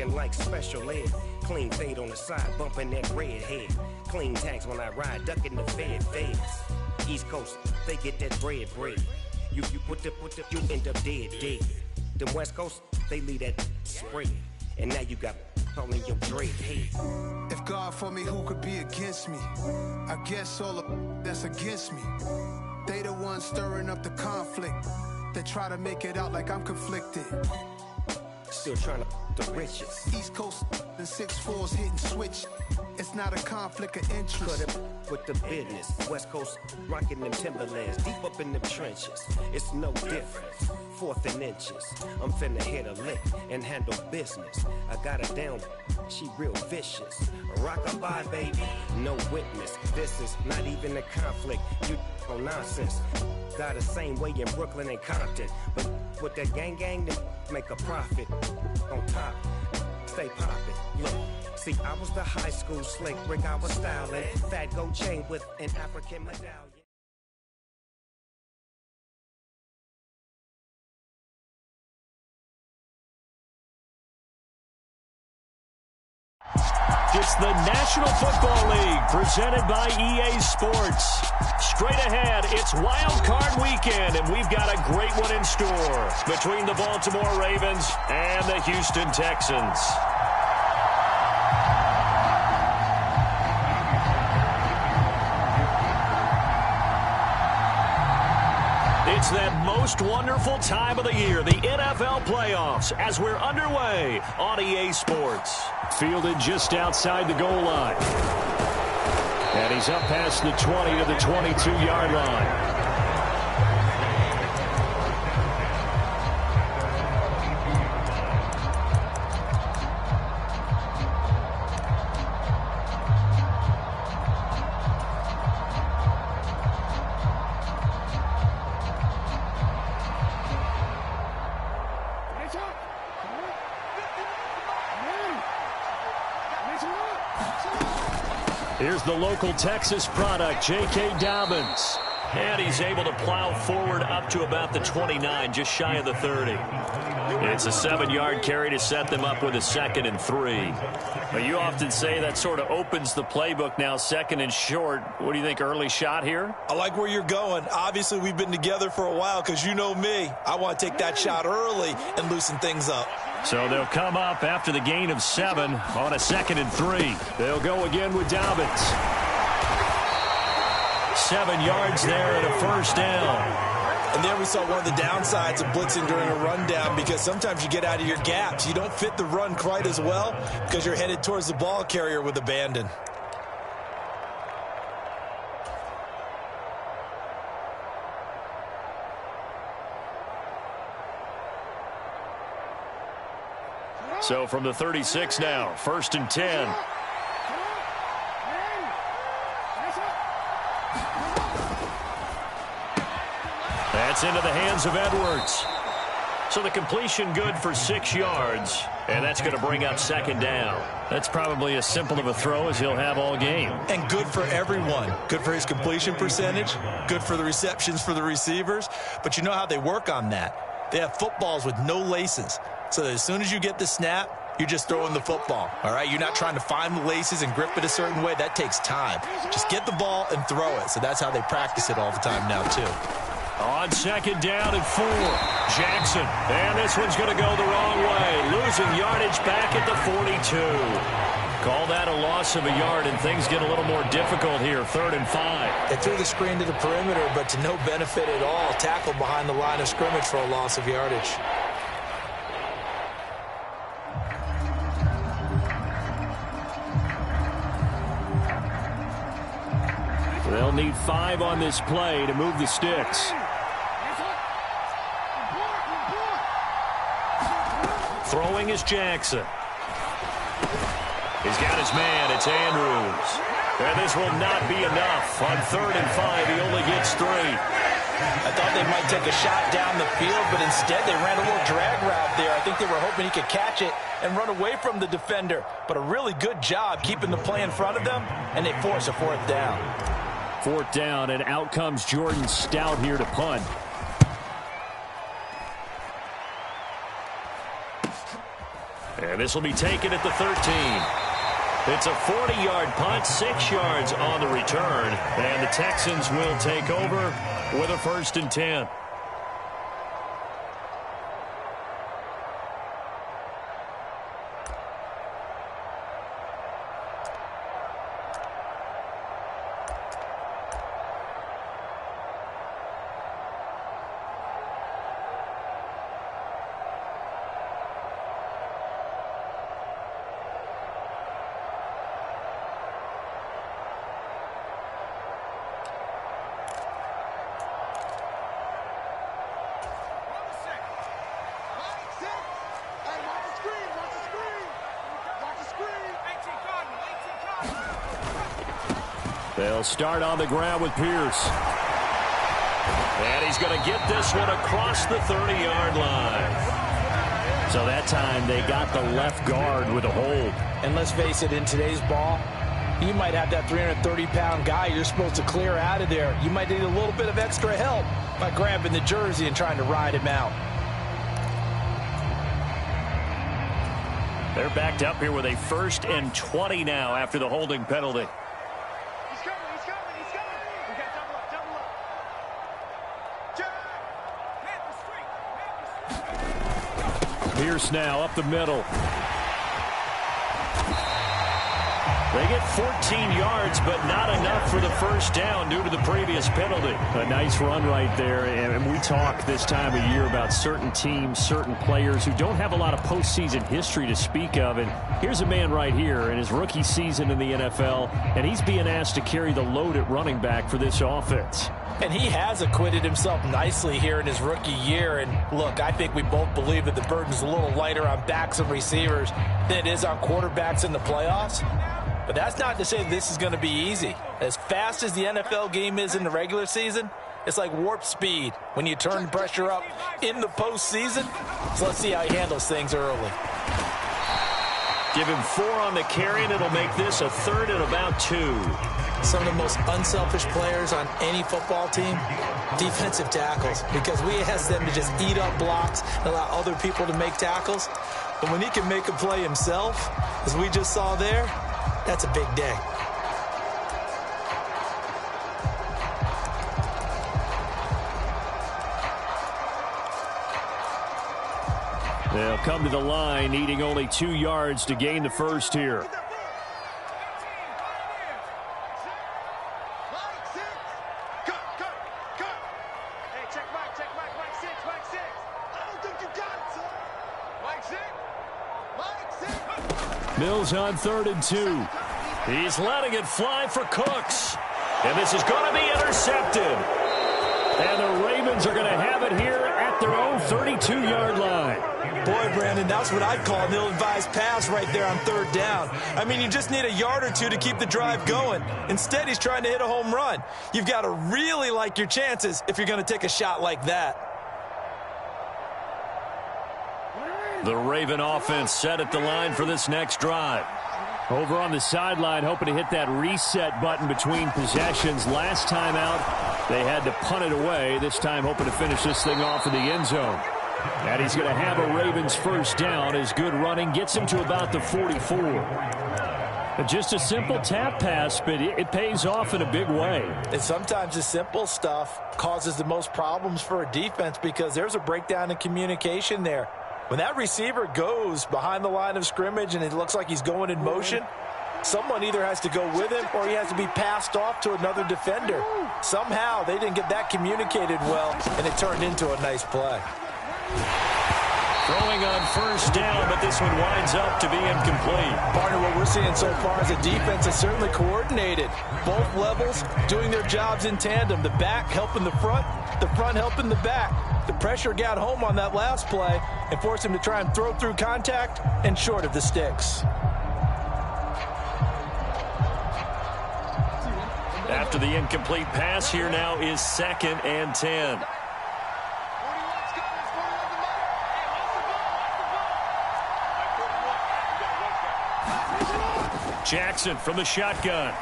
looking like special ed. Clean fade on the side, bumping that red head. Clean tags when I ride, ducking the feds. East Coast, they get that bread. You you end up dead. Them West Coast, they leave that spread. And now you got calling your dread head. If God for me, who could be against me? I guess all the that's against me. They the ones stirring up the conflict. They try to make it out like I'm conflicted. Still trying to the riches. East Coast and 6'4s hitting switch. It's not a conflict of interest. Cut it with the business. West Coast rocking them Timberlands, deep up in them trenches. It's no difference. 4th and inches. I'm finna hit a lick and handle business. I got her down. She real vicious. Rock-a-bye, baby. No witness. This is not even a conflict. You on nonsense. Got the same way in Brooklyn and Compton. But with that gang, then make a profit. On top, stay poppin'. Look, see, I was the high school slick Rick. I was styling. Fat gold chain with an African medallion. It's the National Football League presented by EA Sports. Straight ahead, it's Wild Card Weekend, and we've got a great one in store between the Baltimore Ravens and the Houston Texans. It's that most wonderful time of the year, the NFL playoffs, as we're underway on EA Sports. Fielded just outside the goal line. And he's up past the 20 to the 22-yard line. Here's the local Texas product, J.K. Dobbins. And he's able to plow forward up to about the 29, just shy of the 30. It's a 7-yard carry to set them up with a 2nd and 3. But you often say that sort of opens the playbook now, 2nd and short. What do you think, early shot here? I like where you're going. Obviously, we've been together for a while because you know me. I want to take that shot early and loosen things up. So they'll come up after the gain of 7 on a 2nd and 3. They'll go again with Dobbins. 7 yards there and a 1st down. And then we saw one of the downsides of blitzing during a rundown because sometimes you get out of your gaps. You don't fit the run quite as well because you're headed towards the ball carrier with abandon. So from the 36 now, 1st and 10. That's into the hands of Edwards. So the completion good for 6 yards, and that's going to bring up 2nd down. That's probably as simple of a throw as he'll have all game. And good for everyone. Good for his completion percentage, good for the receptions for the receivers. But you know how they work on that. They have footballs with no laces. So that as soon as you get the snap, you're just throwing the football, all right? You're not trying to find the laces and grip it a certain way. That takes time. Just get the ball and throw it. So that's how they practice it all the time now, too. On 2nd down and 4, Jackson. And this one's going to go the wrong way. Losing yardage back at the 42. Call that a loss of a yard, and things get a little more difficult here. 3rd and 5. They threw the screen to the perimeter, but to no benefit at all. Tackle behind the line of scrimmage for a loss of yardage. They'll need 5 on this play to move the sticks. Throwing is Jackson. He's got his man. It's Andrews. And this will not be enough. On 3rd and 5, he only gets 3. I thought they might take a shot down the field, but instead they ran a little drag route there. I think they were hoping he could catch it and run away from the defender. But a really good job keeping the play in front of them, and they force a 4th down. 4th down, and out comes Jordan Stout here to punt. And this will be taken at the 13. It's a 40-yard punt, 6 yards on the return. And the Texans will take over with a 1st and 10. They'll start on the ground with Pierce. And he's going to get this one across the 30-yard line. So that time they got the left guard with a hold. And let's face it, in today's ball, you might have that 330-pound guy you're supposed to clear out of there. You might need a little bit of extra help by grabbing the jersey and trying to ride him out. They're backed up here with a 1st and 20 now after the holding penalty. Pierce now up the middle. They get 14 yards, but not enough for the 1st down due to the previous penalty. A nice run right there. And we talk this time of year about certain teams, certain players who don't have a lot of postseason history to speak of. And here's a man right here in his rookie season in the NFL, and he's being asked to carry the load at running back for this offense. And he has acquitted himself nicely here in his rookie year. And look, I think we both believe that the burden's a little lighter on backs and receivers than it is on quarterbacks in the playoffs. But that's not to say this is going to be easy. As fast as the NFL game is in the regular season, it's like warp speed when you turn the pressure up in the postseason. So let's see how he handles things early. Give him 4 on the carry, and it'll make this a 3rd and about 2. Some of the most unselfish players on any football team, defensive tackles, because we ask them to just eat up blocks and allow other people to make tackles. But when he can make a play himself, as we just saw there, that's a big day. They'll come to the line, needing only 2 yards to gain the 1st here. Mills on 3rd and 2. He's letting it fly for Cooks. And this is going to be intercepted. And the Ravens are going to have it here at their own 32-yard line. Boy, Brandon, that's what I'd call an ill-advised pass right there on 3rd down. I mean, you just need a yard or two to keep the drive going. Instead, he's trying to hit a home run. You've got to really like your chances if you're going to take a shot like that. The Raven offense set at the line for this next drive. Over on the sideline, hoping to hit that reset button between possessions. Last time out, they had to punt it away. This time, hoping to finish this thing off in the end zone. And he's going to have a Ravens 1st down. His good running gets him to about the 44. Just a simple tap pass, but it pays off in a big way. And sometimes the simple stuff causes the most problems for a defense because there's a breakdown in communication there. When that receiver goes behind the line of scrimmage and it looks like he's going in motion, someone either has to go with him or he has to be passed off to another defender. Somehow they didn't get that communicated well, and it turned into a nice play. Throwing on 1st down, but this one winds up to be incomplete. Partner, what we're seeing so far is a defense is certainly coordinated. Both levels doing their jobs in tandem. The back helping the front helping the back. The pressure got home on that last play and forced him to try and throw through contact and short of the sticks. After the incomplete pass, here now is 2nd and 10. Jackson from the shotgun.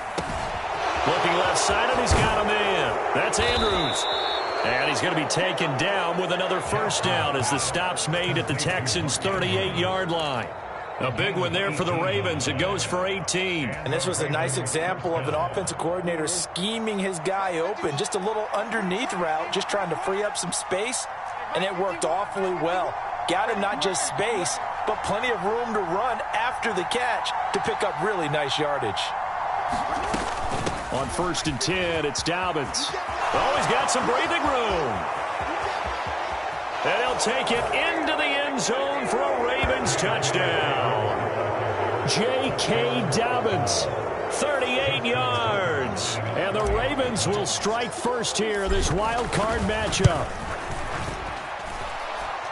Looking left side, and he's got a man. That's Andrews. And he's going to be taken down with another 1st down as the stop's made at the Texans' 38-yard line. A big one there for the Ravens. It goes for 18. And this was a nice example of an offensive coordinator scheming his guy open. Just a little underneath route, just trying to free up some space, and it worked awfully well. Got him not just space, but plenty of room to run after the catch to pick up really nice yardage. On 1st and 10, it's Dobbins. Oh, he's got some breathing room. And he'll take it into the end zone for a Ravens touchdown. J.K. Dobbins, 38 yards. And the Ravens will strike first here, this wild card matchup.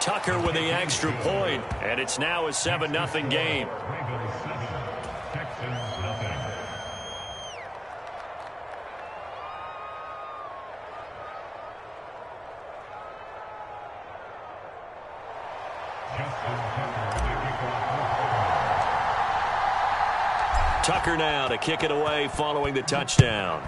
Tucker with the extra point, and it's now a 7-0 game. Tucker now to kick it away following the touchdown.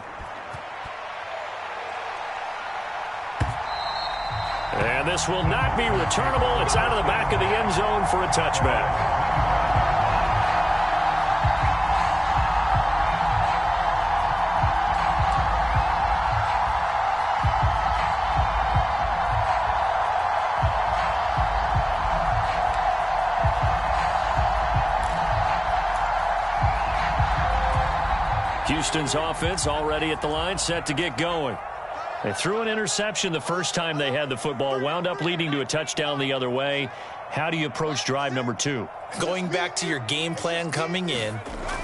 And this will not be returnable. It's out of the back of the end zone for a touchback. Houston's offense already at the line, set to get going. They threw an interception the first time they had the football, wound up leading to a touchdown the other way. How do you approach drive number 2? Going back to your game plan coming in,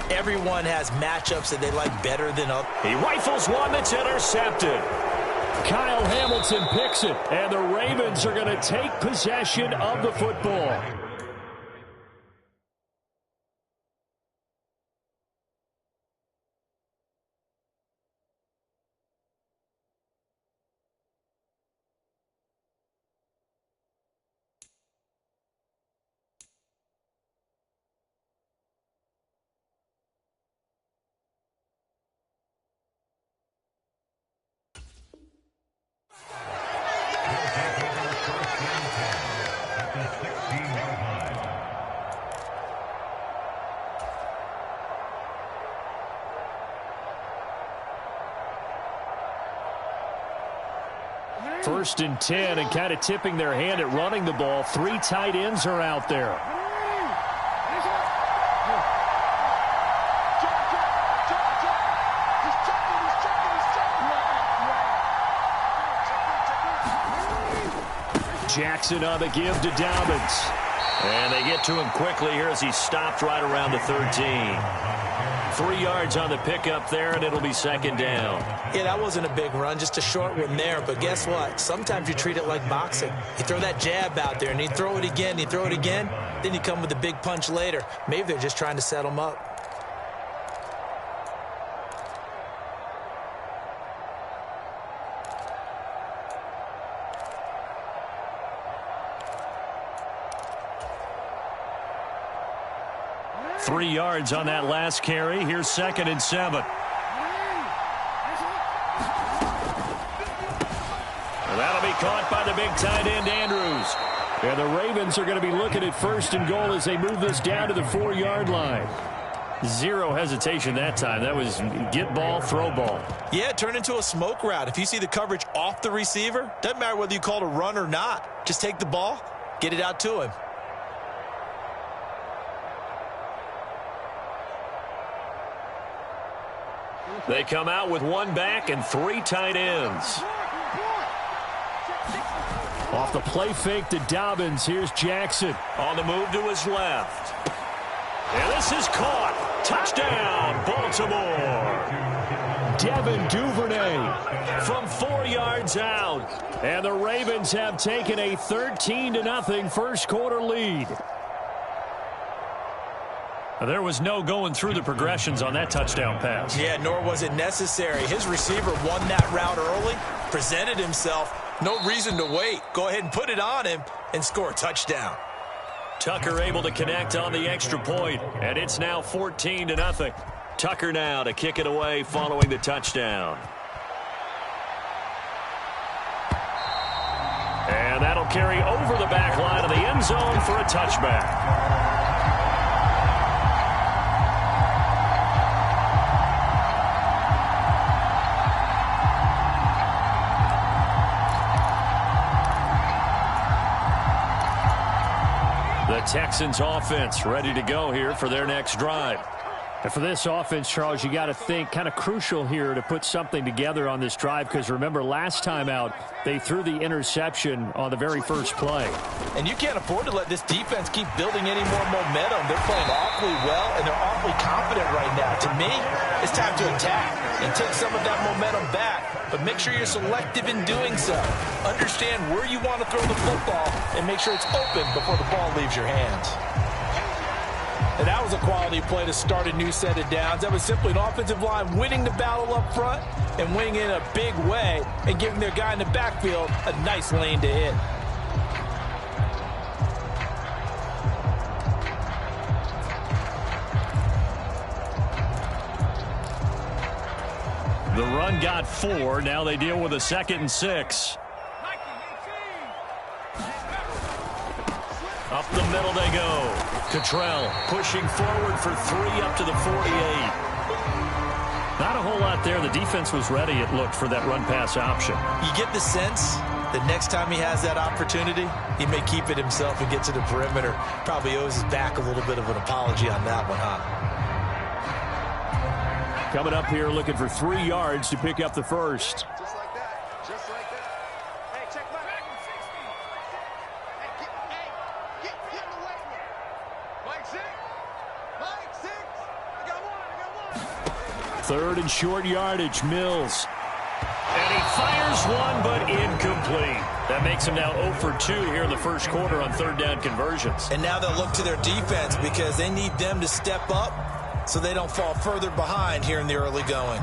everyone has matchups that they like better than others. He rifles one that's intercepted. Kyle Hamilton picks it, and the Ravens are going to take possession of the football. First and 10, and kind of tipping their hand at running the ball. 3 tight ends are out there. Jackson on the give to Dobbins. And they get to him quickly here as he stopped right around the 13. 3 yards on the pickup there, and it'll be second down. Yeah, that wasn't a big run, just a short one there. But guess what? Sometimes you treat it like boxing. You throw that jab out there, and you throw it again, and you throw it again. Then you come with a big punch later. Maybe they're just trying to set them up. Three yards on that last carry. Here's 2nd and 7. And that'll be caught by the big tight end, Andrews. And the Ravens are going to be looking at 1st and goal as they move this down to the 4-yard line. Zero hesitation that time. That was get ball, throw ball. Yeah, turn into a smoke route. If you see the coverage off the receiver, doesn't matter whether you call it a run or not. Just take the ball, get it out to him. They come out with 1 back and 3 tight ends. Off the play fake to Dobbins. Here's Jackson on the move to his left. And this is caught. Touchdown, Baltimore. Devin Duvernay from 4 yards out. And the Ravens have taken a 13-0 first quarter lead. There was no going through the progressions on that touchdown pass. Yeah, nor was it necessary. His receiver won that route early, presented himself. No reason to wait. Go ahead and put it on him and score a touchdown. Tucker able to connect on the extra point, and it's now 14-0. Tucker now to kick it away following the touchdown. And that'll carry over the back line of the end zone for a touchback. Texans offense ready to go here for their next drive. And for this offense, Charles, you got to think kind of crucial here to put something together on this drive, because remember last time out they threw the interception on the very first play. And you can't afford to let this defense keep building any more momentum. They're playing awfully well, and they're awfully confident right now. To me, it's time to attack and take some of that momentum back, but make sure you're selective in doing so. Understand where you want to throw the football and make sure it's open before the ball leaves your hands. And that was a quality play to start a new set of downs. That was simply an offensive line winning the battle up front and winning in a big way and giving their guy in the backfield a nice lane to hit. The run got 4. Now they deal with a 2nd and 6. Up the middle they go. Cottrell pushing forward for 3 up to the 48. Not a whole lot there. The defense was ready, it looked, for that run-pass option. You get the sense that next time he has that opportunity, he may keep it himself and get to the perimeter. Probably owes his back a little bit of an apology on that one, huh? Coming up here looking for 3 yards to pick up the first. Just like that. Just like that. Hey, check my back. 60. Hey, get in the weight room. Mike 6. Mike 6. I got one. 3rd and short yardage. Mills. And he fires one, but incomplete. That makes him now 0 for 2 here in the first quarter on 3rd down conversions. And now they'll look to their defense because they need them to step up so they don't fall further behind here in the early going.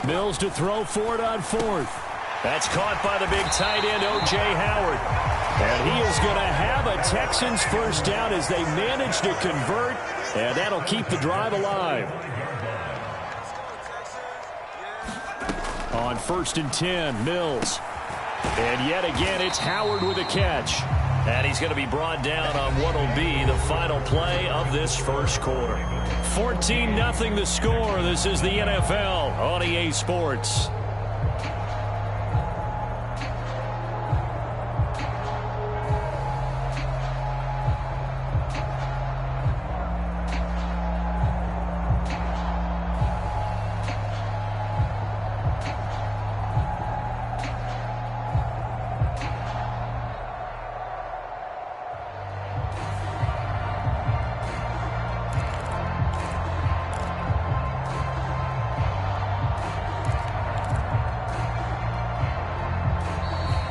Mills to throw for it on 4th. That's caught by the big tight end, O.J. Howard. And he is going to have a Texans first down as they manage to convert, and that'll keep the drive alive. On 1st and 10, Mills. And yet again, it's Howard with a catch. And he's going to be brought down on what will be the final play of this first quarter. 14-0 the score. This is the NFL on EA Sports.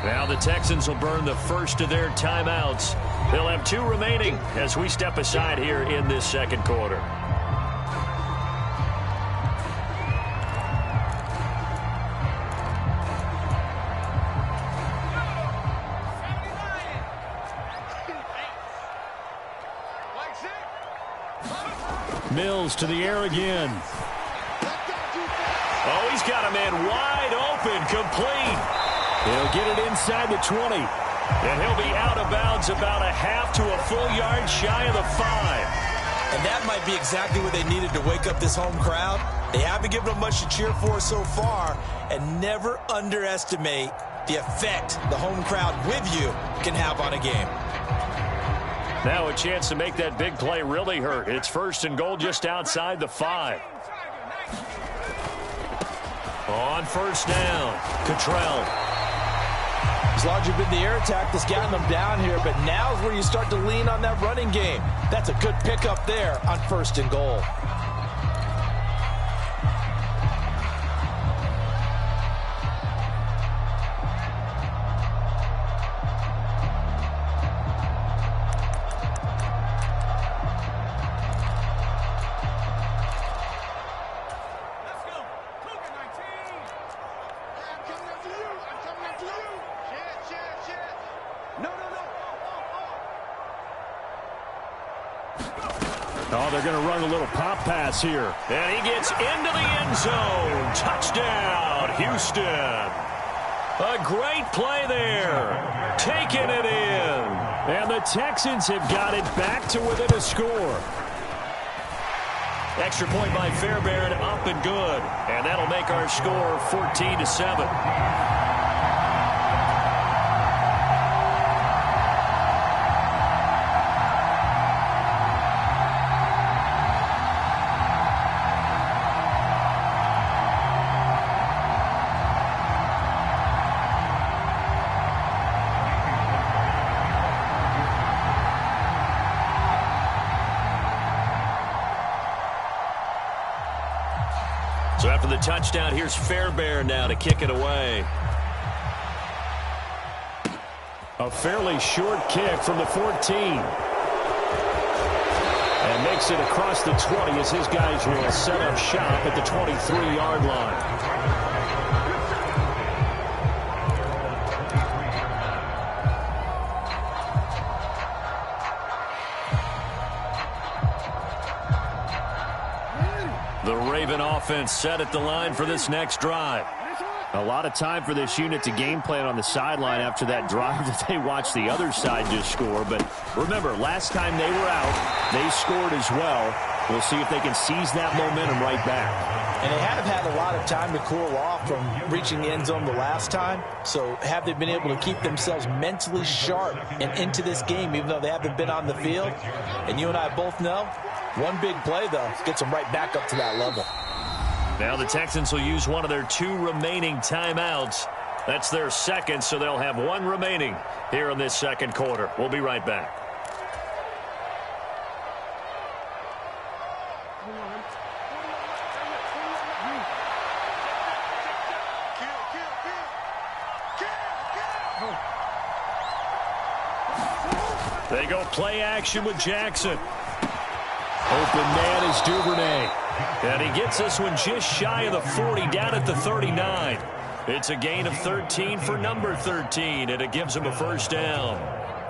Now the Texans will burn the first of their timeouts. They'll have 2 remaining as we step aside here in this second quarter. Mills to the air again. Oh, he's got a man wide open, complete. He'll get it inside the 20. And he'll be out of bounds about a half to a full yard shy of the 5. And that might be exactly what they needed to wake up this home crowd. They haven't given them much to cheer for so far. And never underestimate the effect the home crowd with you can have on a game. Now a chance to make that big play really hurt. It's 1st and goal just outside the 5. On 1st down, Cottrell. As long as you've been the air attack that's gotten them down here, but now's where you start to lean on that running game. That's a good pickup there on 1st and goal. Oh, they're going to run a little pop pass here. And he gets into the end zone. Touchdown, Houston. A great play there. Taking it in. And the Texans have got it back to within a score. Extra point by Fairbairn, up and good. And that'll make our score 14-7. So after the touchdown, here's Fairbairn now to kick it away. A fairly short kick from the 14. And makes it across the 20 as his guys will set up shop at the 23-yard line. The Raven offense set at the line for this next drive. A lot of time for this unit to game plan on the sideline after that drive that they watched the other side just score. But remember, last time they were out, they scored as well. We'll see if they can seize that momentum right back. And they have had a lot of time to cool off from reaching the end zone the last time. So have they been able to keep themselves mentally sharp and into this game, even though they haven't been on the field? And you and I both know, one big play, though, gets them right back up to that level. Now the Texans will use one of their 2 remaining timeouts. That's their second, so they'll have 1 remaining here in this second quarter. We'll be right back. They go play action with Jackson. Open man is Duvernay. And he gets this one just shy of the 40, down at the 39. It's a gain of 13 for number 13, and it gives him a first down.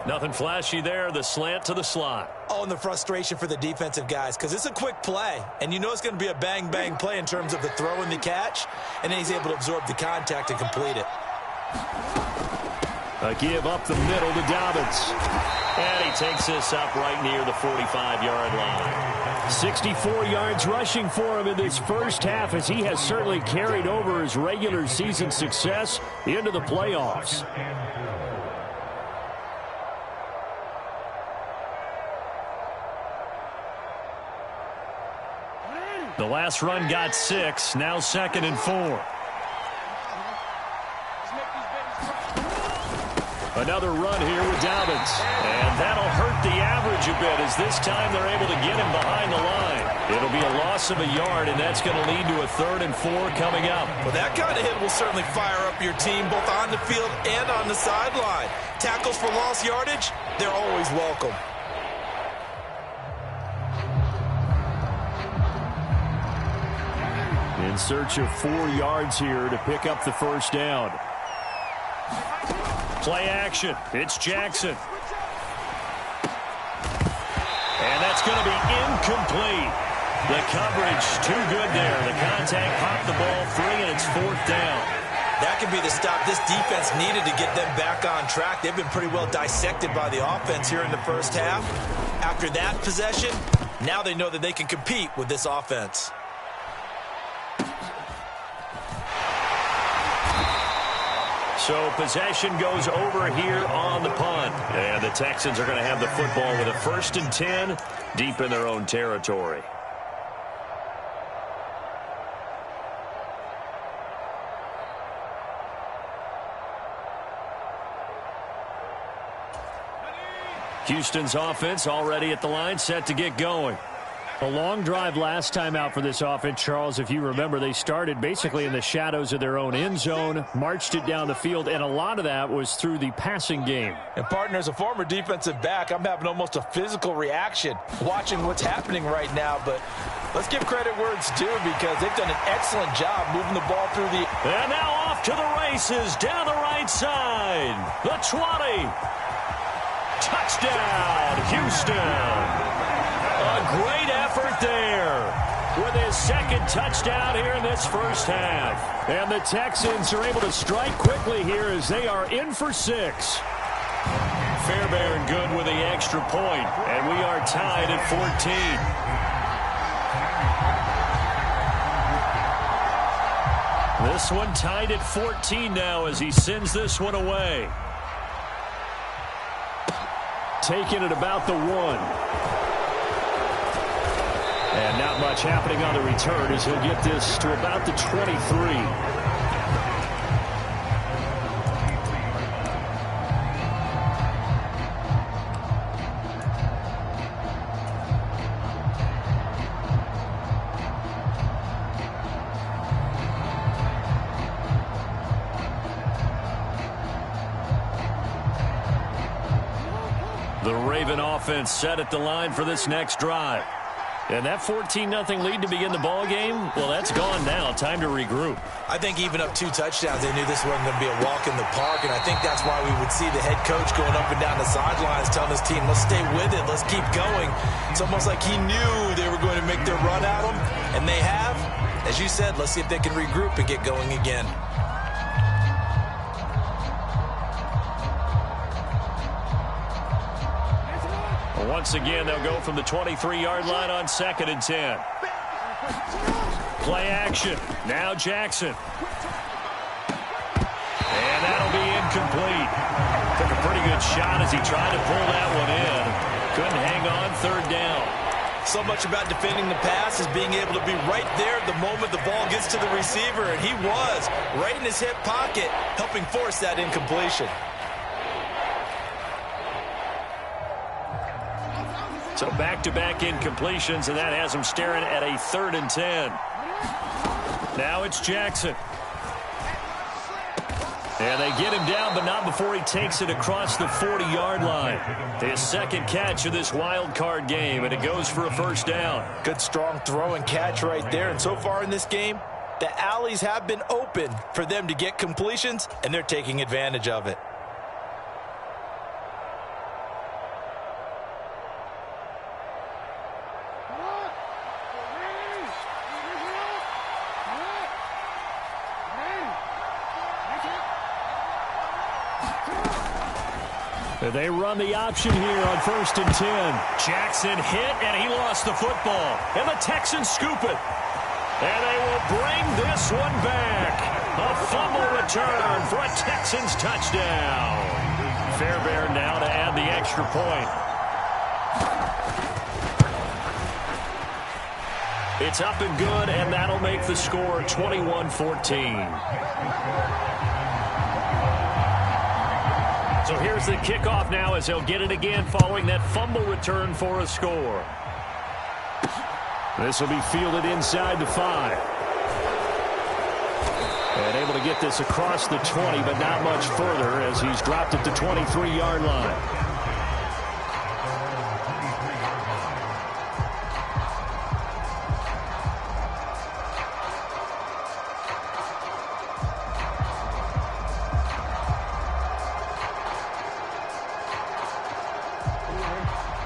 Nothing flashy there, the slant to the slot. Oh, and the frustration for the defensive guys, because it's a quick play, and you know it's going to be a bang-bang play in terms of the throw and the catch, and then he's able to absorb the contact and complete it. A give up the middle to Dobbins. And he takes this up right near the 45-yard line. 64 yards rushing for him in this first half, as he has certainly carried over his regular season success into the playoffs. The last run got 6, now 2nd and 4. Another run here with Dobbins. And that'll hurt the average a bit, as this time they're able to get him behind the line. It'll be a loss of a yard, and that's going to lead to a 3rd and 4 coming up. Well, that kind of hit will certainly fire up your team, both on the field and on the sideline. Tackles for lost yardage, they're always welcome. In search of 4 yards here to pick up the first down. Play action. It's Jackson. And that's going to be incomplete. The coverage too good there. The contact popped the ball free, and it's 4th down. That could be the stop this defense needed to get them back on track. They've been pretty well dissected by the offense here in the first half. After that possession, now they know that they can compete with this offense. So possession goes over here on the punt. And the Texans are going to have the football with a 1st and 10 deep in their own territory. Houston's offense already at the line, set to get going. A long drive last time out for this offense, Charles. If you remember, they started basically in the shadows of their own end zone, marched it down the field, and a lot of that was through the passing game. And, partner, as a former defensive back, I'm having almost a physical reaction watching what's happening right now. But let's give credit where it's due, because they've done an excellent job moving the ball through the... And now off to the races, down the right side. The 20. Touchdown, Houston. A great with his second touchdown here in this first half. And the Texans are able to strike quickly here as they are in for 6. Fairbairn good with the extra point, and we are tied at 14. This one tied at 14 now as he sends this one away. Taking it about the 1. And not much happening on the return as he'll get this to about the 23. The Raven offense set at the line for this next drive. And that 14-0 lead to begin the ball game, well, that's gone now. Time to regroup. I think even up 2 touchdowns, they knew this wasn't going to be a walk in the park, and I think that's why we would see the head coach going up and down the sidelines telling his team, let's stay with it, let's keep going. It's almost like he knew they were going to make their run at him, and they have. As you said, let's see if they can regroup and get going again. Once again, they'll go from the 23-yard line on 2nd and 10. Play action. Now Jackson. And that'll be incomplete. Took a pretty good shot as he tried to pull that one in. Couldn't hang on 3rd down. So much about defending the pass is being able to be right there the moment the ball gets to the receiver, and he was right in his hip pocket, helping force that incompletion. So back-to-back incompletions, and that has him staring at a 3rd and 10. Now it's Jackson. And they get him down, but not before he takes it across the 40-yard line. His second catch of this wild card game, and it goes for a 1st down. Good, strong throw and catch right there. And so far in this game, the alleys have been open for them to get completions, and they're taking advantage of it. They run the option here on 1st and 10. Jackson hit, and he lost the football. And the Texans scoop it. And they will bring this one back. A fumble return for a Texans touchdown. Fairbairn now to add the extra point. It's up and good, and that'll make the score 21-14. So here's the kickoff now as they'll get it again following that fumble return for a score. This will be fielded inside the 5. And able to get this across the 20, but not much further as he's dropped at the 23-yard line.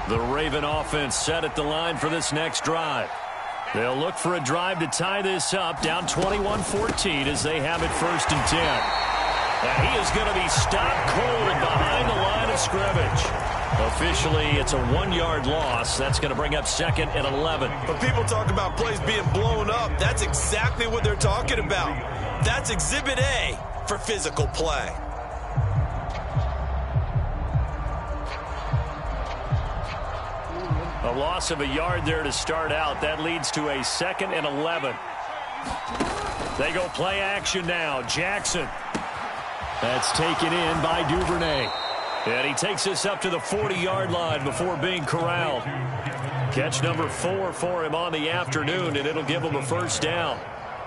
The Raven offense set at the line for this next drive. They'll look for a drive to tie this up, down 21-14 as they have it 1st and 10. And he is going to be stopped cold behind the line of scrimmage. Officially, it's a 1-yard loss. That's going to bring up 2nd and 11. When people talk about plays being blown up, that's exactly what they're talking about. That's Exhibit A for physical play. A loss of a yard there to start out. That leads to a 2nd and 11. They go play action now. Jackson. That's taken in by Duvernay. And he takes this up to the 40-yard line before being corralled. Catch number 4 for him on the afternoon, and it'll give him a 1st down.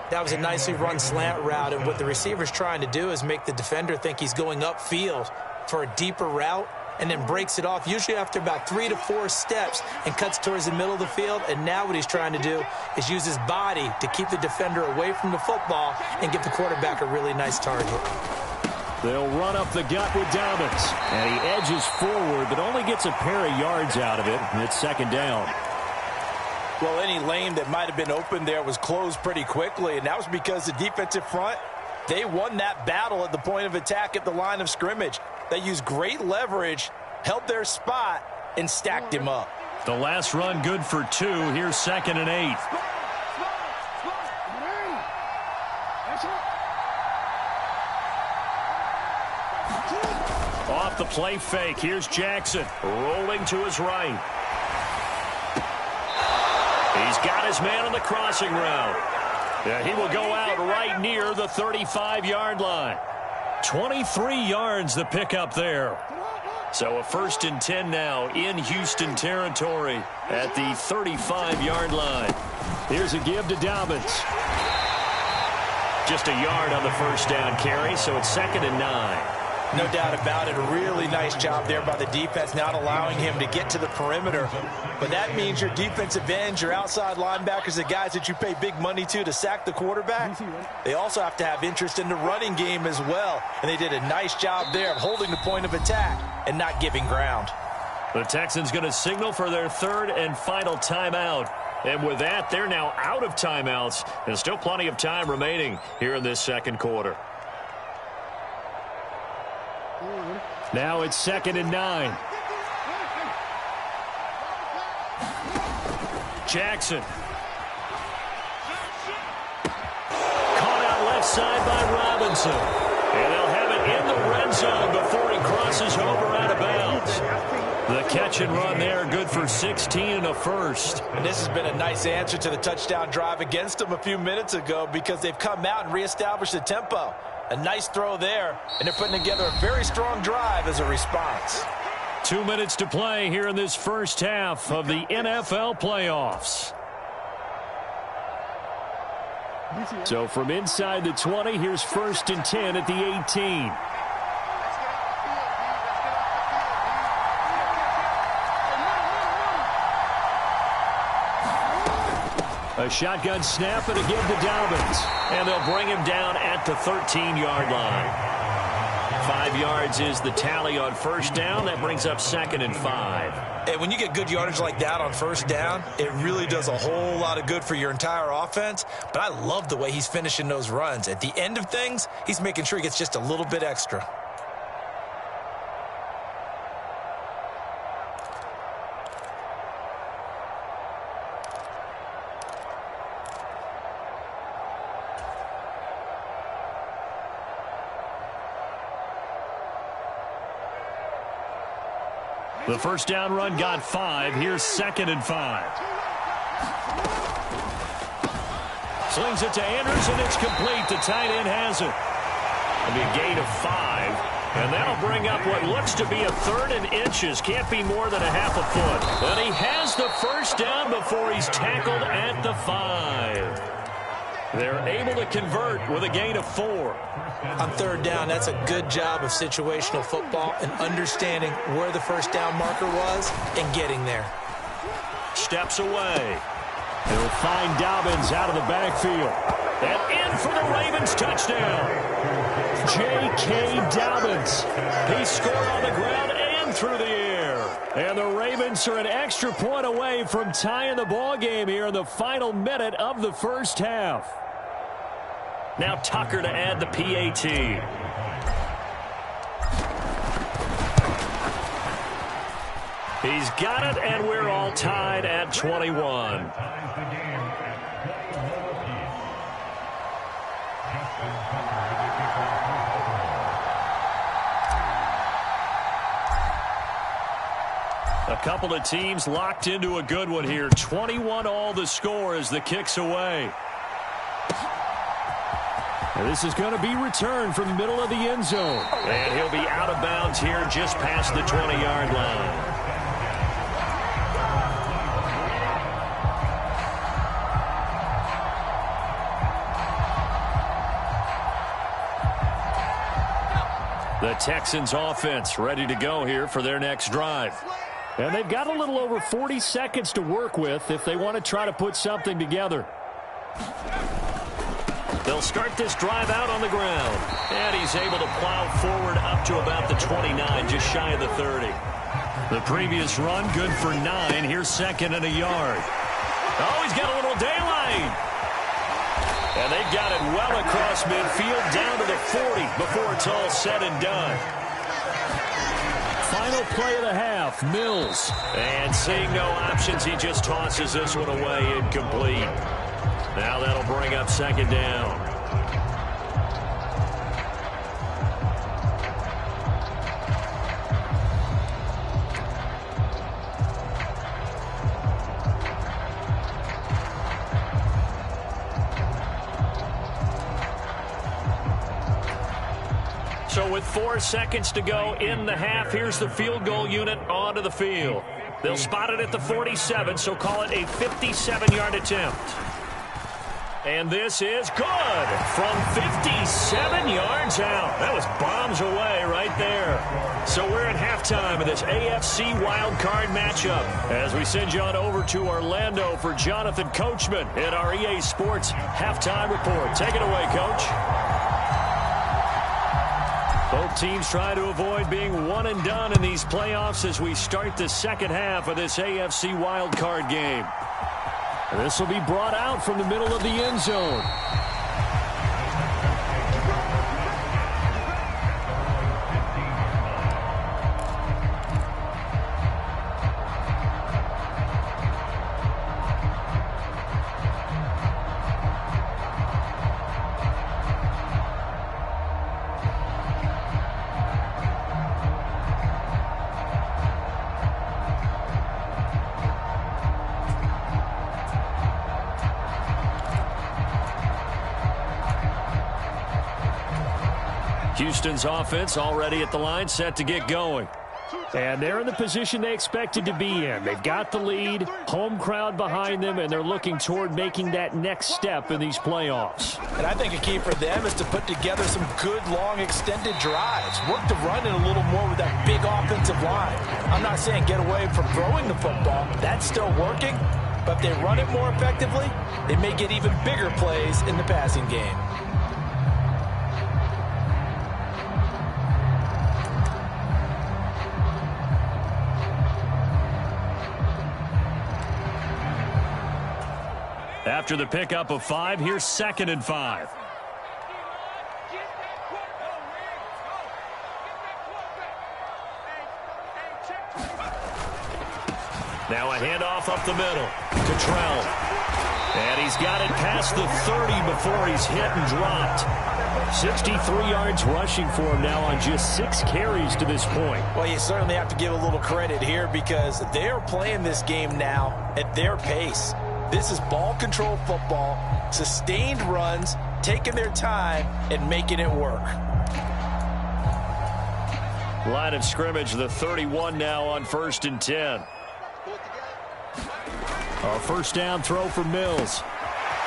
That was a nicely run slant route, and what the receiver's trying to do is make the defender think he's going upfield for a deeper route, and then breaks it off, usually after about 3 to 4 steps, and cuts towards the middle of the field. And now what he's trying to do is use his body to keep the defender away from the football and give the quarterback a really nice target. They'll run up the gut with Dobbins. And he edges forward, but only gets a pair of yards out of it. And it's 2nd down. Well, any lane that might have been open there was closed pretty quickly, and that was because the defensive front, they won that battle at the point of attack at the line of scrimmage. They used great leverage, held their spot, and stacked him up. The last run good for 2. Here's 2nd and 8. Off the play fake. Here's Jackson rolling to his right. He's got his man on the crossing route. He will go out right near the 35-yard line. 23 yards the pickup there. So a 1st and 10 now in Houston territory at the 35-yard line. Here's a give to Dobbins. Just a yard on the first down carry, so it's 2nd and 9. No doubt about it. A really nice job there by the defense, not allowing him to get to the perimeter. But that means your defensive ends, your outside linebackers, the guys that you pay big money to sack the quarterback, they also have to have interest in the running game as well. And they did a nice job there of holding the point of attack and not giving ground. The Texans going to signal for their 3rd and final timeout. And with that, they're now out of timeouts. And still plenty of time remaining here in this 2nd quarter. Now it's 2nd and 9. Jackson. Caught out left side by Robinson. And they'll have it in the red zone before he crosses over out of bounds. The catch and run there, good for 16 and a first. And this has been a nice answer to the touchdown drive against them a few minutes ago because they've come out and reestablished the tempo. A nice throw there, and they're putting together a very strong drive as a response. 2 minutes to play here in this first half of the NFL playoffs. So from inside the 20, here's 1st and 10 at the 18. A shotgun snap and a give to Dobbins. And they'll bring him down at the 13-yard line. 5 yards is the tally on first down. That brings up 2nd and 5. And when you get good yardage like that on first down, it really does a whole lot of good for your entire offense. But I love the way he's finishing those runs. At the end of things, he's making sure he gets just a little bit extra. The first down run got 5. Here's 2nd and 5. Slings it to Anderson. It's complete. The tight end has it. It'll be a gain of 5. And that'll bring up what looks to be a 3rd and inches. Can't be more than a half a foot. But he has the first down before he's tackled at the 5. They're able to convert with a gain of 4. On 3rd down, that's a good job of situational football and understanding where the first down marker was and getting there. Steps away. They'll find Dobbins out of the backfield. And in for the Ravens touchdown. J.K. Dobbins. He scored on the ground and through the air. And the Ravens are an extra point away from tying the ball game here in the final minute of the first half. Now Tucker to add the PAT. He's got it, and we're all tied at 21. A couple of teams locked into a good one here. 21 all the score as the kick's away. This is going to be returned from the middle of the end zone. And he'll be out of bounds here just past the 20-yard line. The Texans offense ready to go here for their next drive. And they've got a little over 40 seconds to work with if they want to try to put something together. They'll start this drive out on the ground. And he's able to plow forward up to about the 29, just shy of the 30. The previous run, good for 9. Here's 2nd and a yard. Oh, he's got a little daylight. And they've got it well across midfield down to the 40 before it's all said and done. Final play of the half, Mills. And seeing no options, he just tosses this one away incomplete. Now that'll bring up second down. So with 4 seconds to go in the half, here's the field goal unit onto the field. They'll spot it at the 47, so call it a 57-yard attempt. And this is good from 57 yards out. That was bombs away right there. So we're at halftime of this AFC wildcard matchup as we send you on over to Orlando for Jonathan Coachman in our EA Sports Halftime Report. Take it away, Coach. Both teams try to avoid being one and done in these playoffs as we start the second half of this AFC wildcard game. This will be brought out from the middle of the end zone. Houston's offense already at the line, set to get going. And they're in the position they expected to be in. They've got the lead, home crowd behind them, and they're looking toward making that next step in these playoffs. And I think a key for them is to put together some good, long, extended drives. Work the run in a little more with that big offensive line. I'm not saying get away from throwing the football. That's still working. But if they run it more effectively, they may get even bigger plays in the passing game. After the pickup of 5, here's 2nd and 5. Now a handoff up the middle. Cottrell. And he's got it past the 30 before he's hit and dropped. 63 yards rushing for him now on just 6 carries to this point. Well, you certainly have to give a little credit here because they are playing this game now at their pace. This is ball control football, sustained runs, taking their time, and making it work. Line of scrimmage, the 31 now on 1st and 10. A first down throw for Mills.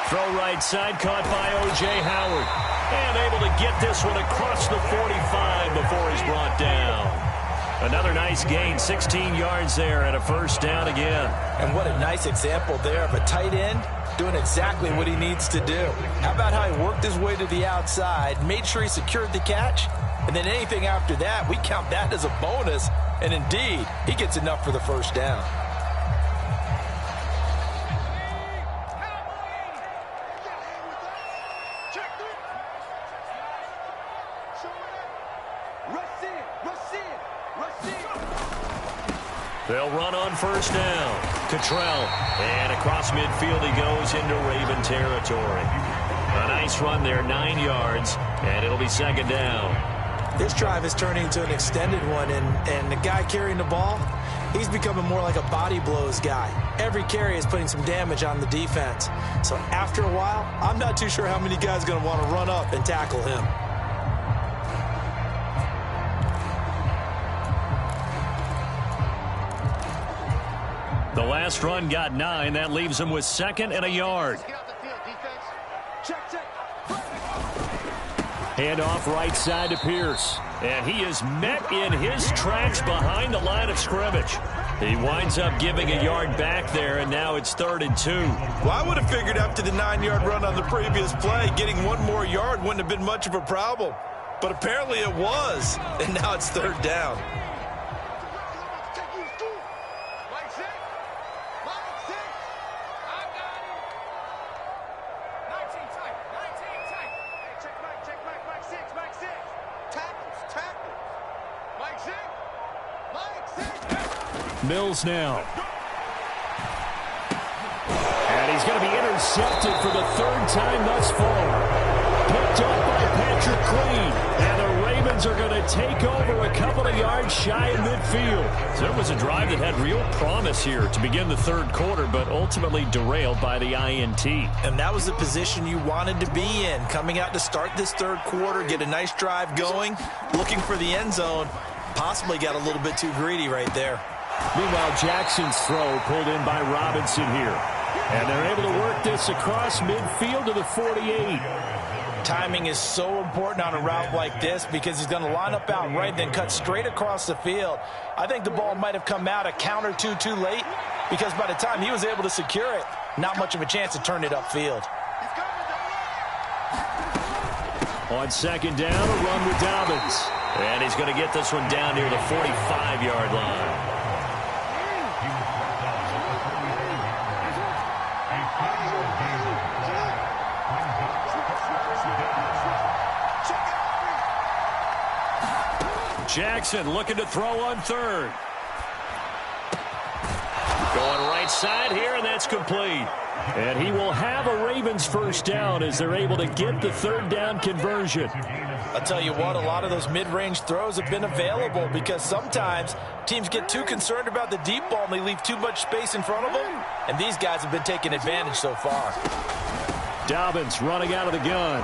Throw right side, caught by O.J. Howard. And able to get this one across the 45 before he's brought down. Another nice gain, 16 yards there and a first down again. And what a nice example there of a tight end doing exactly what he needs to do. How about how he worked his way to the outside, made sure he secured the catch, and then anything after that, we count that as a bonus. And indeed, he gets enough for the first down. They'll run on first down. Cottrell. And across midfield he goes into Raven territory. A nice run there, 9 yards, and it'll be 2nd down. This drive is turning into an extended one, and the guy carrying the ball, he's becoming more like a body blows guy. Every carry is putting some damage on the defense. So after a while, I'm not too sure how many guys are going to want to run up and tackle him. The last run got 9. That leaves him with 2nd and a yard. Handoff right side to Pierce. And he is met in his tracks behind the line of scrimmage. He winds up giving a yard back there, and now it's 3rd and 2. Well, I would have figured after the 9-yard run on the previous play, getting 1 more yard wouldn't have been much of a problem. But apparently it was, and now it's 3rd down. Mills now. And he's going to be intercepted for the third time thus far. Picked up by Patrick Queen. And the Ravens are going to take over a couple of yards shy of midfield. So it was a drive that had real promise here to begin the third quarter, but ultimately derailed by the INT. And that was the position you wanted to be in. Coming out to start this third quarter, get a nice drive going, looking for the end zone. Possibly got a little bit too greedy right there. Meanwhile, Jackson's throw pulled in by Robinson here. And they're able to work this across midfield to the 48. Timing is so important on a route like this because he's going to line up out right, then cut straight across the field. I think the ball might have come out a count or two too late because by the time he was able to secure it, not much of a chance to turn it upfield. On second down, a run with Dobbins. And he's going to get this one down near the 45-yard line. Jackson looking to throw on third. Going right side here, and that's complete. And he will have a Ravens first down as they're able to get the third down conversion. I'll tell you what, a lot of those mid-range throws have been available because sometimes teams get too concerned about the deep ball and they leave too much space in front of them. And these guys have been taking advantage so far. Dobbins running out of the gun.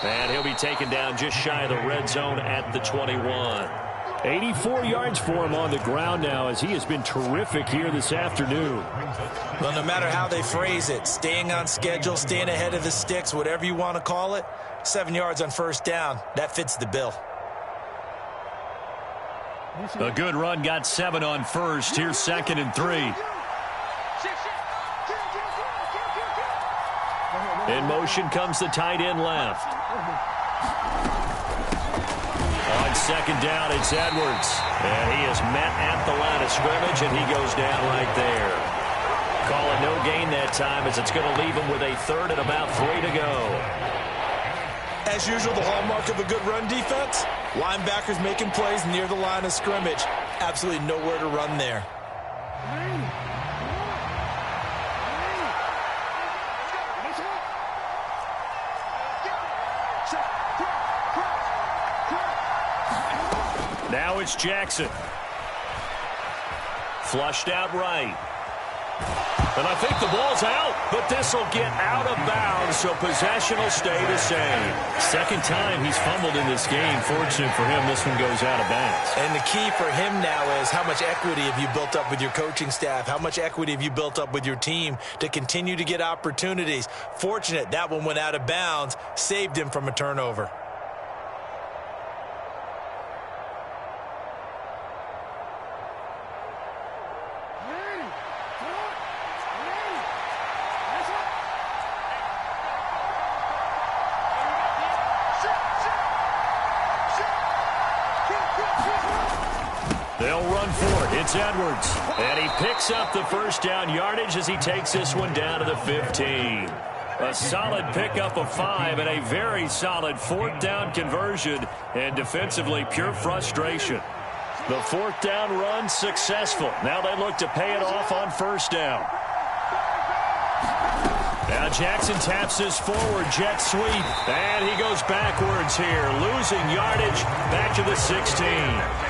And he'll be taken down just shy of the red zone at the 21. 84 yards for him on the ground now as he has been terrific here this afternoon. Well, no matter how they phrase it, staying on schedule, staying ahead of the sticks, whatever you want to call it, 7 yards on first down, that fits the bill. A good run got 7 on first. Here's 2nd and 3. In motion comes the tight end left. On second down, it's Edwards. And he is met at the line of scrimmage, and he goes down right there. Call it no gain that time as it's going to leave him with a third and about 3 to go. As usual, the hallmark of a good run defense, linebackers making plays near the line of scrimmage. Absolutely nowhere to run there. Now it's Jackson. Flushed out right. And I think the ball's out, but this will get out of bounds, so possession will stay the same. Second time he's fumbled in this game. Fortunate for him, this one goes out of bounds. And the key for him now is how much equity have you built up with your coaching staff? How much equity have you built up with your team to continue to get opportunities? Fortunate that one went out of bounds, saved him from a turnover. They'll run for it. It's Edwards. And he picks up the first down yardage as he takes this one down to the 15. A solid pickup of 5 and a very solid fourth down conversion. And defensively, pure frustration. The fourth down run successful. Now they look to pay it off on first down. Now Jackson taps this forward jet sweep. And he goes backwards here, losing yardage back to the 16.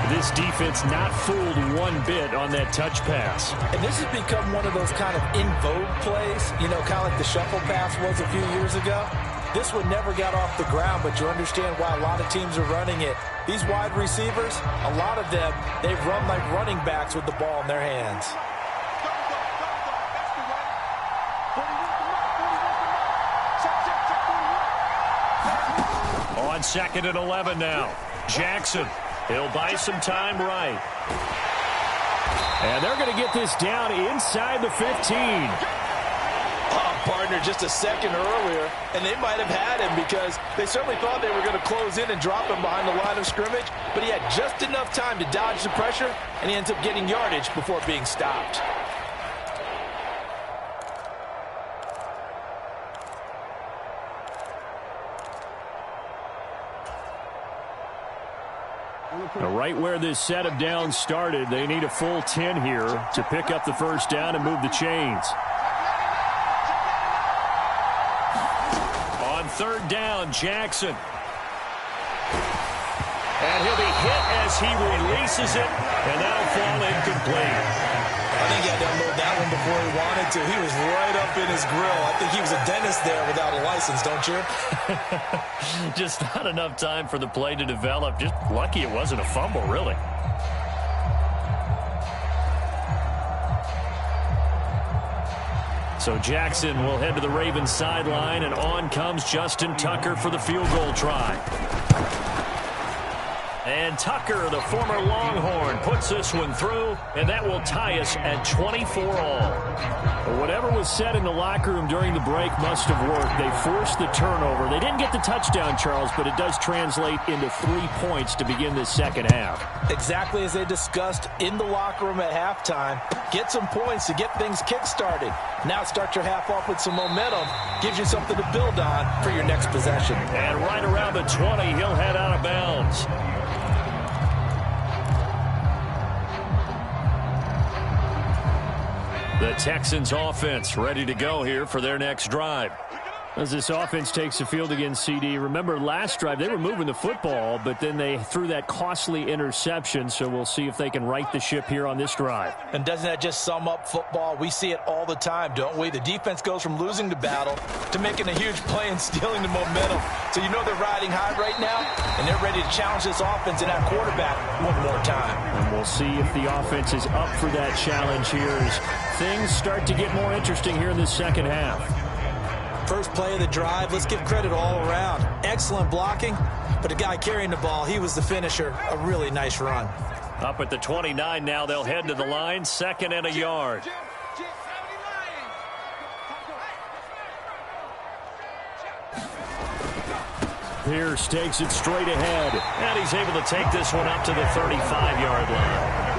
This defense not fooled one bit on that touch pass. And this has become one of those kind of in vogue plays, you know, kind of like the shuffle pass was a few years ago. This one never got off the ground, but you understand why a lot of teams are running it. These wide receivers, a lot of them, they run like running backs with the ball in their hands. On 2nd and 11 now. Jackson. He'll buy some time right. And they're going to get this down inside the 15. Oh, partner, just a second earlier, and they might have had him because they certainly thought they were going to close in and drop him behind the line of scrimmage, but he had just enough time to dodge the pressure, and he ends up getting yardage before being stopped. Right where this set of downs started, they need a full 10 here to pick up the first down and move the chains. On third down, Jackson. And he'll be hit as he releases it, and that'll fall incomplete. I think he had to unload that one before he wanted to. He was right up in his grill. I think he was a dentist there without a license, don't you? Just not enough time for the play to develop. Just lucky it wasn't a fumble, really. So Jackson will head to the Ravens sideline, and on comes Justin Tucker for the field goal try. And Tucker, the former Longhorn, puts this one through, and that will tie us at 24 all. Whatever was said in the locker room during the break must have worked. They forced the turnover. They didn't get the touchdown, Charles, but it does translate into 3 points to begin this second half. Exactly as they discussed in the locker room at halftime. Get some points to get things kick-started. Now start your half off with some momentum. Gives you something to build on for your next possession. And right around the 20, he'll head out of bounds. The Texans offense ready to go here for their next drive. As this offense takes the field against CD, remember last drive they were moving the football, but then they threw that costly interception, so we'll see if they can right the ship here on this drive. And doesn't that just sum up football? We see it all the time, don't we? The defense goes from losing the battle to making a huge play and stealing the momentum. So you know they're riding high right now, and they're ready to challenge this offense and that quarterback one more time. And we'll see if the offense is up for that challenge here as things start to get more interesting here in this second half. First play of the drive, let's give credit all around. Excellent blocking, but the guy carrying the ball, he was the finisher. A really nice run. Up at the 29 now, they'll head to the line, 2nd and a yard. Pierce takes it straight ahead. And he's able to take this one up to the 35-yard line.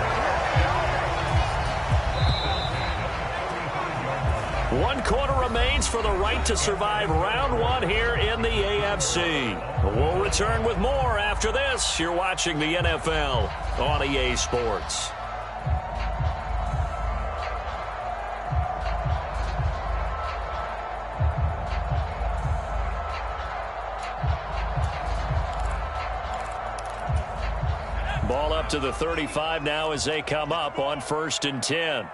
1 quarter remains for the right to survive round 1 here in the AFC. We'll return with more after this. You're watching the NFL on EA Sports. Ball up to the 35 now as they come up on 1st and 10.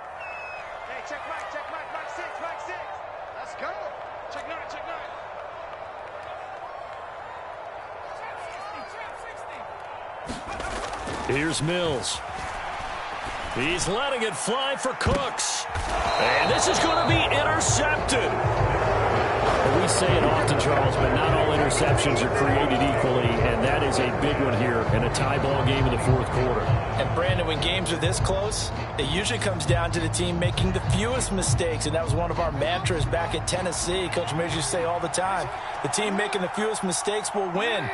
Here's Mills. He's letting it fly for Cooks. And this is going to be intercepted. We say it often, Charles, but not all interceptions are created equally, and that is a big one here in a tie ball game in the 4th quarter. And, Brandon, when games are this close, it usually comes down to the team making the fewest mistakes, and that was one of our mantras back at Tennessee. Coach Mears used to say all the time, the team making the fewest mistakes will win.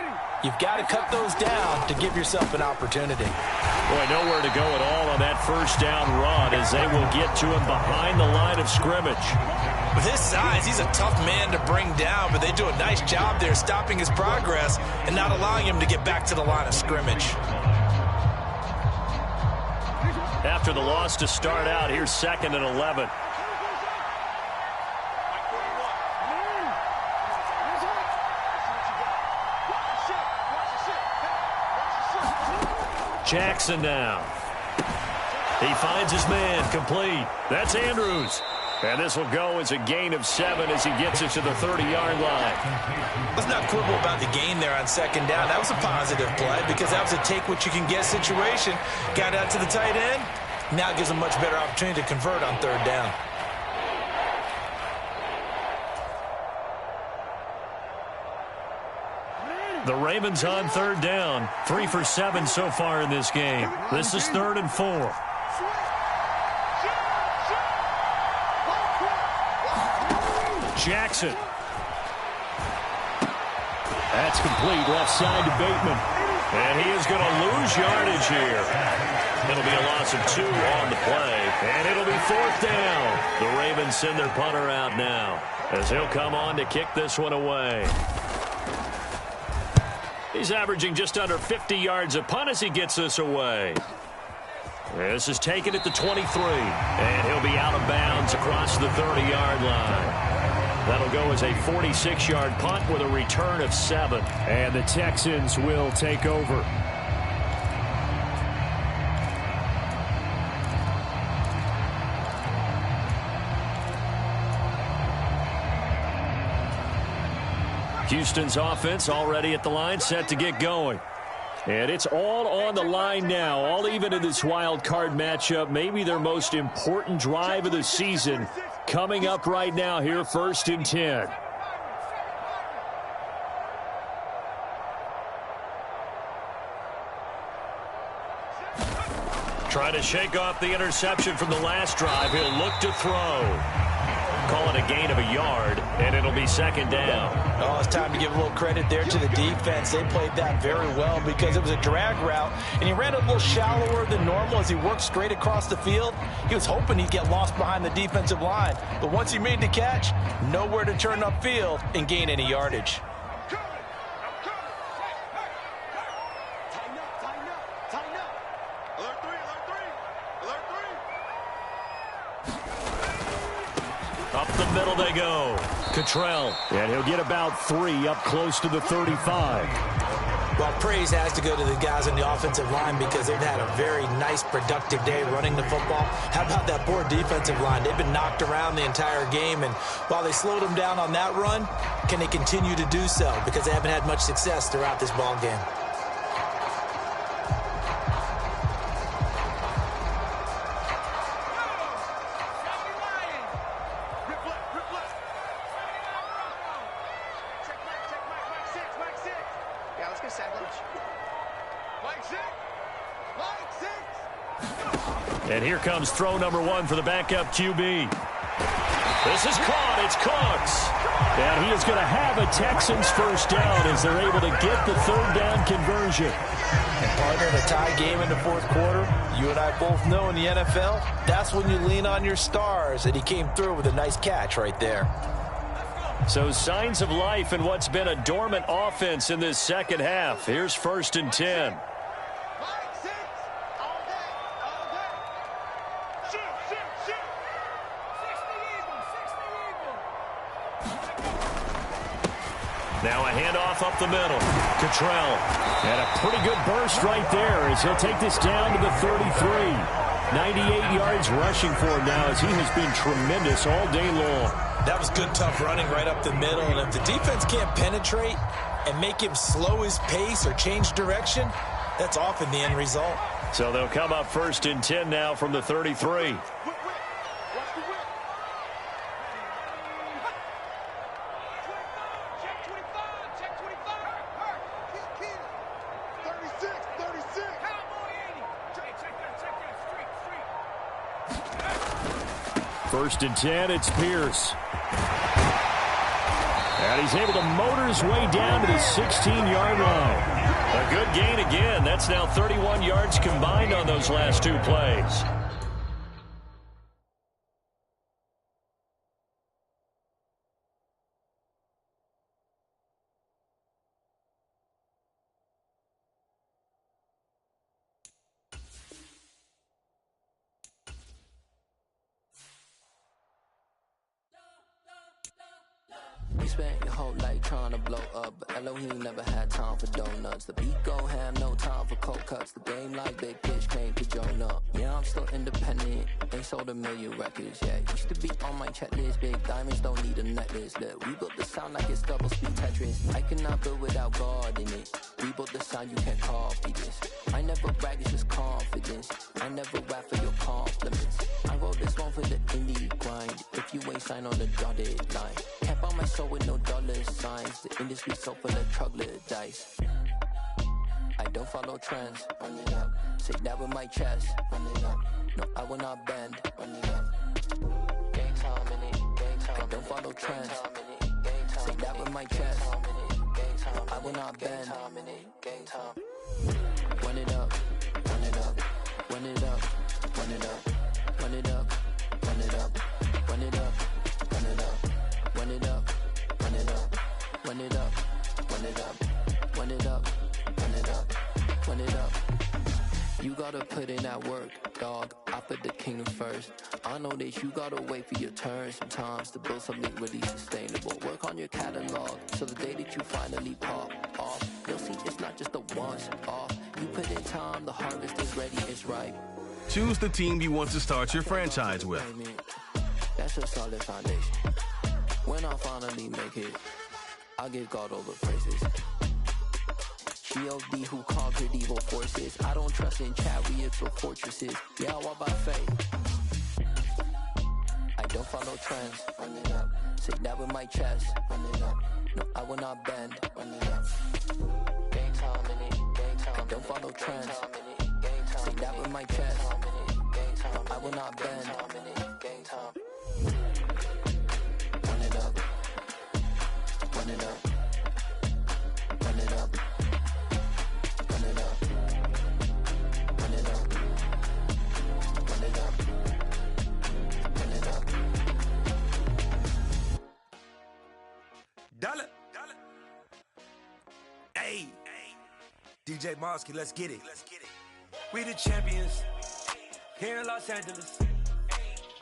You've got to cut those down to give yourself an opportunity. Boy, nowhere to go at all on that first down run as they will get to him behind the line of scrimmage. With his size, he's a tough man to bring down, but they do a nice job there stopping his progress and not allowing him to get back to the line of scrimmage. After the loss to start out, here's 2nd and 11. Jackson now. He finds his man, complete. That's Andrews. And this will go as a gain of 7 as he gets it to the 30-yard line. Let's not quibble about the gain there on 2nd down. That was a positive play because that was a take-what-you-can-get situation. Got out to the tight end. Now it gives him a much better opportunity to convert on 3rd down. The Ravens on 3rd down. 3 for 7 so far in this game. This is 3rd and 4. Jackson. That's complete. Left side to Bateman. And he is going to lose yardage here. It'll be a loss of 2 on the play. And it'll be 4th down. The Ravens send their punter out now as he'll come on to kick this one away. He's averaging just under 50 yards a punt as he gets this away. This is taken at the 23, and he'll be out of bounds across the 30-yard line. That'll go as a 46-yard punt with a return of 7. And the Texans will take over. Houston's offense already at the line, set to get going. And it's all on the line now, all even in this wild card matchup. Maybe their most important drive of the season coming up right now here, 1st and 10. Trying to shake off the interception from the last drive. He'll look to throw. Call it a gain of a yard, and it'll be 2nd down. Oh, it's time to give a little credit there to the defense. They played that very well because it was a drag route, and he ran a little shallower than normal as he worked straight across the field. He was hoping he'd get lost behind the defensive line, but once he made the catch, nowhere to turn upfield and gain any yardage. Up the middle they go. Cottrell. And he'll get about 3 up close to the 35. Well, praise has to go to the guys on the offensive line because they've had a very nice, productive day running the football. How about that poor defensive line? They've been knocked around the entire game, and while they slowed them down on that run, can they continue to do so? Because they haven't had much success throughout this ball game. And here comes throw number 1 for the backup QB. This is caught. It's Cooks. And he is going to have a Texans first down as they're able to get the 3rd down conversion. And partner, in a tie game in the 4th quarter, you and I both know in the NFL, that's when you lean on your stars, and he came through with a nice catch right there. So signs of life in what's been a dormant offense in this second half. Here's 1st and 10. Now a handoff up the middle. Cottrell. And a pretty good burst right there as he'll take this down to the 33. 98 yards rushing for him now as he has been tremendous all day long. That was good, tough running right up the middle. And if the defense can't penetrate and make him slow his pace or change direction, that's often the end result. So they'll come up 1st and 10 now from the 33. First and 10, it's Pierce. And he's able to motor his way down to the 16-yard line. A good gain again. That's now 31 yards combined on those last 2 plays. You spent your whole life trying to blow up, but Elohim never had time for donuts. The beat go ham, no time for cold cuts. The game like big fish came to Jonah. Yeah, I'm still independent, ain't sold a million records yet. Used to be on my checklist, big diamonds don't need a necklace. Look, we built the sound like it's double speed Tetris. I cannot build without God in it. We built the sound, you can't copy this. I never brag, it's just confidence. I never rap for your compliments. I wrote this one for the indie grind. If you ain't signed on the dotted line, can't buy my soul with no dollar signs. The industry so full of troglodytes. I don't follow trends. Run it up. Say that with my chest. Run it up. No, I will not bend. Run it up. Gang time in it. Gang time. I don't follow trends. Say that with my chest. No, I will not bend. Gang time. Run it up. Run it up. Run it up. Run it up. Run it up. Run it up. Run it up. Run it up. Run it up. Run it up. Run it up. Run it up. Run it up. gotta put in that work, dog. I put the kingdom first. I know that you gotta wait for your turn sometimes to build something really sustainable. Work on your catalog, so the day that you finally pop off, you'll see it's not just a once off. You put in time, the harvest is ready, it's ripe. Choose the team you want to start your franchise with. That's a solid foundation. When I finally make it, I give God all the praises. G.O.D. who conquered evil forces. I don't trust in chariots or fortresses. Yeah, I walk by faith. I don't follow trends. Run it up. Say that with my chest. Run it up. No, I will not bend. Run it up. Game time in it. Game time. I don't follow trends. Say that with my chest. No, I will not bend. Game time. Run it up. Run it up. Run it up. Run it up. Run it up. Run it up. Run it up. Dollar. Hey. DJ Mosky, let's get it. We the champions here in Los Angeles.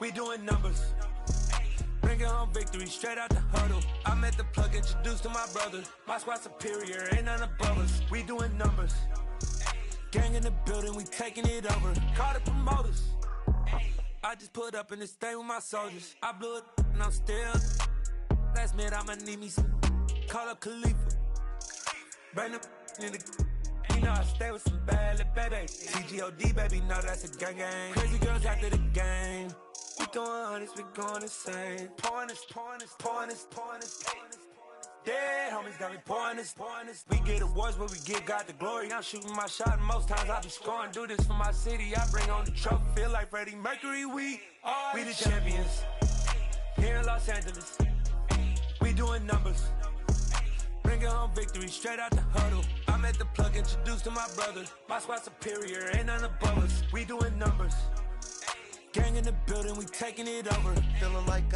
We doing numbers. Bringing home victory straight out the huddle. I met the plug, introduced to my brother. My squad superior, ain't none above us. We doing numbers. Gang in the building, we taking it over. Call the promoters. I just put up in this thing with my soldiers. I blew it and I'm still. Last minute I'ma need me some. Call up Khalifa. Bring them in the. You know I stay with some bad little baby. TGOD baby, know that's a gang gang. Crazy girls after the game. We throwing hundreds, we going insane. Pouring this. Dead homies got me pouring this. We get awards, but we give God the glory. I'm shooting my shot, and most times I be scoring. Do this for my city, I bring on the trophy. Feel like Freddie Mercury, we the champions. Here in Los Angeles, we doing numbers. Bringing home victory straight out the huddle. I met the plug, introduced to my brother. My squad superior, ain't none above us. We doing numbers. Gang in the building, we taking it over. Feeling like